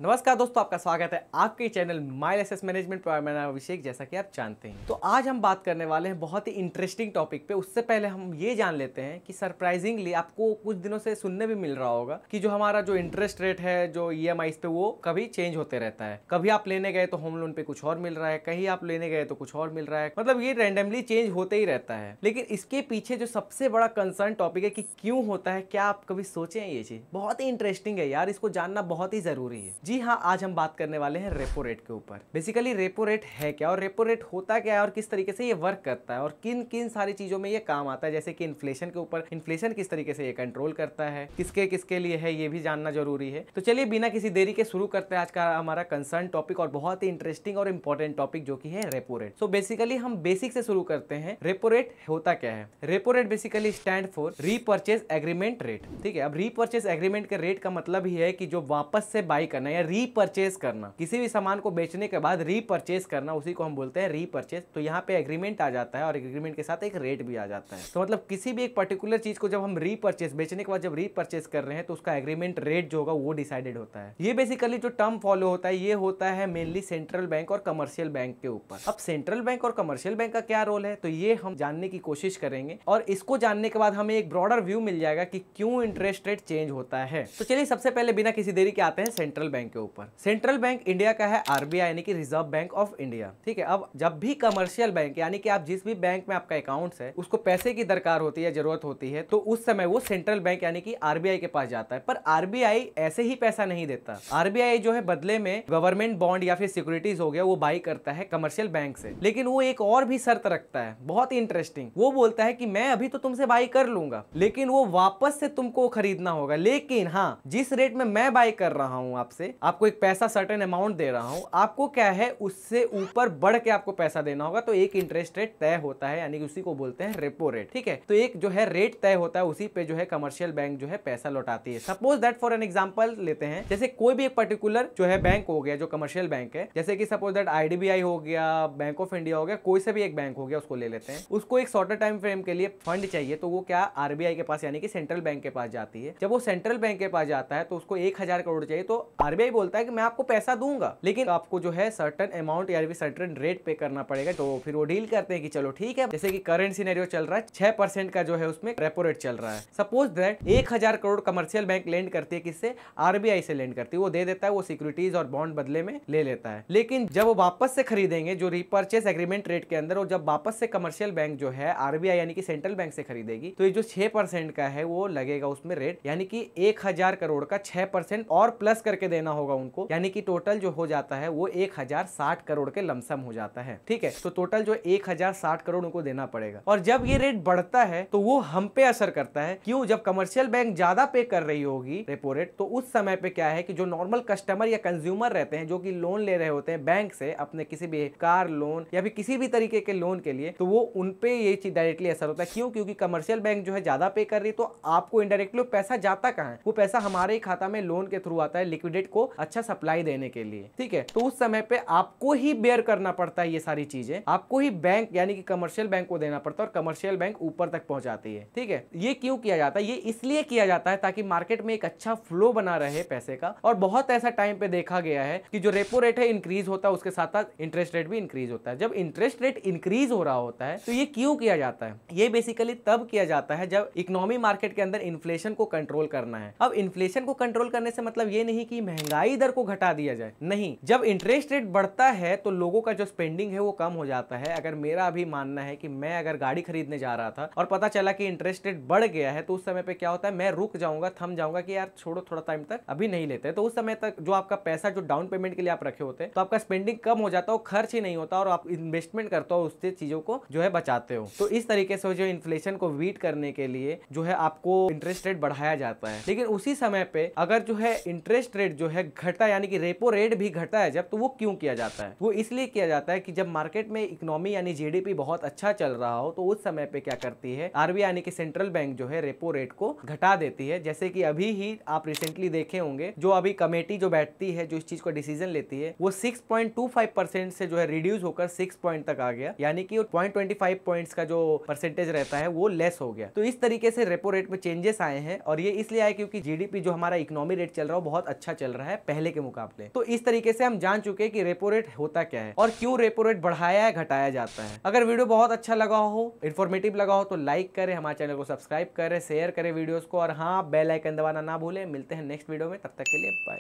नमस्कार दोस्तों, आपका स्वागत है आपके चैनल माइल एसेस मैनेजमेंट पर। मेरा नाम अभिषेक, जैसा कि आप जानते हैं। तो आज हम बात करने वाले हैं बहुत ही इंटरेस्टिंग टॉपिक पे। उससे पहले हम ये जान लेते हैं कि सरप्राइजिंगली आपको कुछ दिनों से सुनने भी मिल रहा होगा कि जो हमारा जो इंटरेस्ट रेट है जो ईएमआईज पे, वो कभी चेंज होते रहता है। कभी आप लेने गए तो होम लोन पे कुछ और मिल रहा है, कहीं आप लेने गए तो कुछ और मिल रहा है। मतलब ये रैंडमली चेंज होते ही रहता है। लेकिन इसके पीछे जो सबसे बड़ा कंसर्न टॉपिक है कि क्यों होता है, क्या आप कभी सोचे हैं? ये चीज बहुत ही इंटरेस्टिंग है यार, इसको जानना बहुत ही जरूरी है। जी हाँ, आज हम बात करने वाले हैं रेपो रेट के ऊपर। बेसिकली रेपो रेट है क्या और रेपो रेट होता क्या है और किस तरीके से ये वर्क करता है और किन किन सारी चीजों में ये काम आता है। जैसे कि इन्फ्लेशन के ऊपर, इन्फ्लेशन किस तरीके से ये कंट्रोल करता है, किसके किसके लिए है, ये भी जानना जरूरी है। तो चलिए बिना किसी देरी के शुरू करते हैं आज का हमारा कंसर्न टॉपिक और बहुत ही इंटरेस्टिंग और इंपॉर्टेंट टॉपिक, जो कि है रेपो रेट। सो बेसिकली हम बेसिक से शुरू करते हैं। रेपो रेट होता क्या है? Repo rate basically stand for repurchase agreement rate. ठीक है, अब रीपर्चेज एग्रीमेंट के रेट का मतलब ही है कि जो वापस से बाई करना या रीपर्चेज करना, किसी भी सामान को बेचने के बाद रीपर्चेज करना, उसी को हम बोलते हैं रीपर्चेज। तो यहाँ पे एग्रीमेंट आ जाता है और एग्रीमेंट के साथ एक रेट भी आ जाता है। तो मतलब किसी भी एक पर्टिकुलर चीज को जब हम रीपर्चेज, बेचने के बाद जब रीपर्चेज कर रहे हैं, तो उसका एग्रीमेंट रेट जो होगा वो डिसाइडेड होता है। ये बेसिकली जो टर्म फॉलो होता है, ये होता है मेनली सेंट्रल बैंक और कमर्शियल बैंक के ऊपर। अब सेंट्रल बैंक और कमर्शियल बैंक का क्या रोल है, तो ये हम जानने की कोशिश करेंगे और इसको जानने के बाद हमें एक ब्रॉडर व्यू मिल जाएगा कि क्यों इंटरेस्ट रेट चेंज होता है। तो चलिए सबसे पहले बिना किसी देरी के आते हैं सेंट्रल बैंक के ऊपर। सेंट्रल बैंक इंडिया का है आरबीआई, यानी कि रिजर्व बैंक ऑफ इंडिया। ठीक है, अब जब भी कमर्शियल बैंक, यानी कि आप जिस भी बैंक में आपका अकाउंट्स है, उसको पैसे की दरकार होती है, जरूरत होती है, तो उस समय वो सेंट्रल बैंक यानी कि आरबीआई के पास जाता है। पर आरबीआई ऐसे ही पैसा नहीं देता। आरबीआई जो है बदले में गवर्नमेंट बॉन्ड या फिर सिक्योरिटीज हो गया, वो बाई करता है कमर्शियल बैंक से। लेकिन वो एक और भी शर्त रखता है, बहुत ही इंटरेस्टिंग। वो बोलता है कि मैं अभी तो तुमसे बाई कर लूंगा, लेकिन वो वापस से तुमको खरीदना होगा। लेकिन हाँ, जिस रेट में मैं बाई कर रहा हूं आपसे, आपको एक पैसा सर्टेन अमाउंट दे रहा हूं, आपको क्या है उससे ऊपर बढ़ के आपको पैसा देना होगा। तो एक इंटरेस्ट रेट तय होता है, यानी कि उसी को बोलते हैं रेपो रेट। ठीक है, तो एक जो है रेट तय होता है, उसी पे जो है कमर्शियल बैंक जो है पैसा लौटाती है। Suppose that for an example लेते हैं, जैसे कोई भी एक पर्टिकुलर जो है बैंक हो गया जो कमर्शियल बैंक है, जैसे कि सपोज दैट आईडीबीआई हो गया, बैंक ऑफ इंडिया हो गया, कोई से भी एक बैंक हो गया, उसको ले लेते हैं। उसको एक शॉर्टर टाइम फ्रेम के लिए फंड चाहिए, तो वो क्या आरबीआई के पास यानी कि सेंट्रल बैंक के पास जाती है। जब वो सेंट्रल बैंक के पास जाता है तो उसको 1000 करोड़ चाहिए, तो आरबीआई बोलता है कि मैं आपको पैसा दूंगा, लेकिन आपको जो है सर्टेन अमाउंट या सर्टेन रेट पे करना पड़ेगा। तो फिर वो डील करते हैं कि चलो ठीक है, जैसे कि करंट सिनेरियो चल रहा है 6% का जो है उसमें रेपो रेट चल रहा है। Suppose that 1000 crore commercial bank lend करती है, किससे? आरबीआई से लेंड करती है। वो दे देता है, वो सिक्योरिटीज और बॉन्ड बदले में ले लेता है। लेकिन जब वो वापस से खरीदेंगे जो रीपर्चेस एग्रीमेंट रेट के अंदर, और जब वापस से कमर्शियल बैंक जो है आरबीआई यानी कि सेंट्रल बैंक से खरीदेगी, तो ये जो 6% का है वो लगेगा उसमें रेट, यानी कि 1000 करोड़ का 6% और प्लस करके देना होगा उनको, यानी कि टोटल जो हो जाता है वो 1060 करोड़ के लमसम हो जाता है। ठीक है, तो टोटल जो 1060 करोड़ उनको देना पड़ेगा। और जब ये रेट बढ़ता है तो वो हम पे असर करता है। क्यों? जब कमर्शियल बैंक ज्यादा पे कर रही होगी रेपो रेट, तो उस समय पे क्या है कि जो नॉर्मल कस्टमर या कंज्यूमर रहते हैं, जो कि लोन ले रहे होते हैं बैंक से अपने किसी भी कार लोन या फिर किसी भी तरीके के लोन के लिए, तो वो उनपे ये चीज डायरेक्टली असर होता है। क्यों? क्योंकि कमर्शियल बैंक जो है ज्यादा पे कर रही है, तो आपको इनडायरेक्टली पैसा जाता कहां है? वो पैसा हमारे ही खाता में लोन के थ्रू आता है, लिक्विडेट को अच्छा सप्लाई देने के लिए। ठीक है, तो उस समय पे आपको ही बेयर करना पड़ता है, ये सारी चीजें आपको ही बैंक यानी कि कमर्शियल बैंक को देना पड़ता है और कमर्शियल बैंक ऊपर तक पहुंचाती है। ठीक है, ये क्यों किया जाता है? ये इसलिए किया जाता है ताकि मार्केट में एक अच्छा फ्लो बना रहे पैसे का। और बहुत ऐसा टाइम पे देखा गया है कि जो रेपो रेट है इंक्रीज होता है, उसके साथ साथ इंटरेस्ट रेट भी इंक्रीज होता है। जब इंटरेस्ट रेट इंक्रीज हो रहा होता है तो ये क्यों किया जाता है? ये बेसिकली तब किया जाता है जब इकोनॉमी मार्केट के अंदर इन्फ्लेशन को कंट्रोल करना है। अब इन्फ्लेशन को कंट्रोल करने से मतलब ये नहीं कि महंगाई दर को घटा दिया जाए, नहीं। जब इंटरेस्ट रेट बढ़ता है तो लोगों का जो स्पेंडिंग है वो कम हो जाता है। अगर मेरा अभी मानना है कि मैं अगर गाड़ी खरीदने जा रहा था और पता चला कि इंटरेस्ट रेट बढ़ गया है, तो उस समय पे क्या होता है, मैं रुक जाऊंगा, थम जाऊंगा कि यार छोड़ो, थोड़ा टाइम तक अभी नहीं लेते। तो उस समय तक जो आपका पैसा जो डाउन पेमेंट के लिए आप रखे होते हैं, तो आपका स्पेंडिंग कम हो जाता है, खर्च ही नहीं होता और आप इन्वेस्टमेंट करते हो, उससे चीजों को जो है बचाते हो। तो इस तरीके से जो इन्फ्लेशन को बीट करने के लिए जो है आपको इंटरेस्ट रेट बढ़ाया जाता है। लेकिन उसी समय पे अगर जो है इंटरेस्ट रेट जो है घटा, यानी कि रेपो रेट भी घटा है जब, तो वो क्यों किया जाता है? वो इसलिए किया जाता है कि जब मार्केट में इकोनॉमी यानी जीडीपी बहुत अच्छा चल रहा हो, तो उस समय पे क्या करती है आरबीआई यानी कि सेंट्रल बैंक जो है रेपो रेट को घटा देती है। जैसे कि अभी ही आप रिसेंटली देखे होंगे, जो अभी कमेटी जो बैठती है, जो इस चीज को डिसीजन लेती है, वो 6.25% से जो है रिड्यूस होकर 6 पॉइंट तक आ गया, यानी कि 0.25 पॉइंट्स का जो परसेंटेज रहता है वो लेस हो गया। तो इस तरीके से रेपो रेट में चेंजेस आए हैं और ये इसलिए आए क्योंकि जीडीपी जो हमारा इकोनॉमी रेट चल रहा है बहुत अच्छा चल रहा रहा है पहले के मुकाबले। तो इस तरीके से हम जान चुके हैं कि रेपो रेट होता क्या है और क्यों रेपो रेट बढ़ाया या घटाया जाता है। अगर वीडियो बहुत अच्छा लगा हो, इन्फॉर्मेटिव लगा हो तो लाइक करें, हमारे चैनल को सब्सक्राइब करें, शेयर करें वीडियोस को, और हाँ बेल आइकन दबाना ना भूलें। मिलते हैं नेक्स्ट वीडियो में, तब तक के लिए बाय।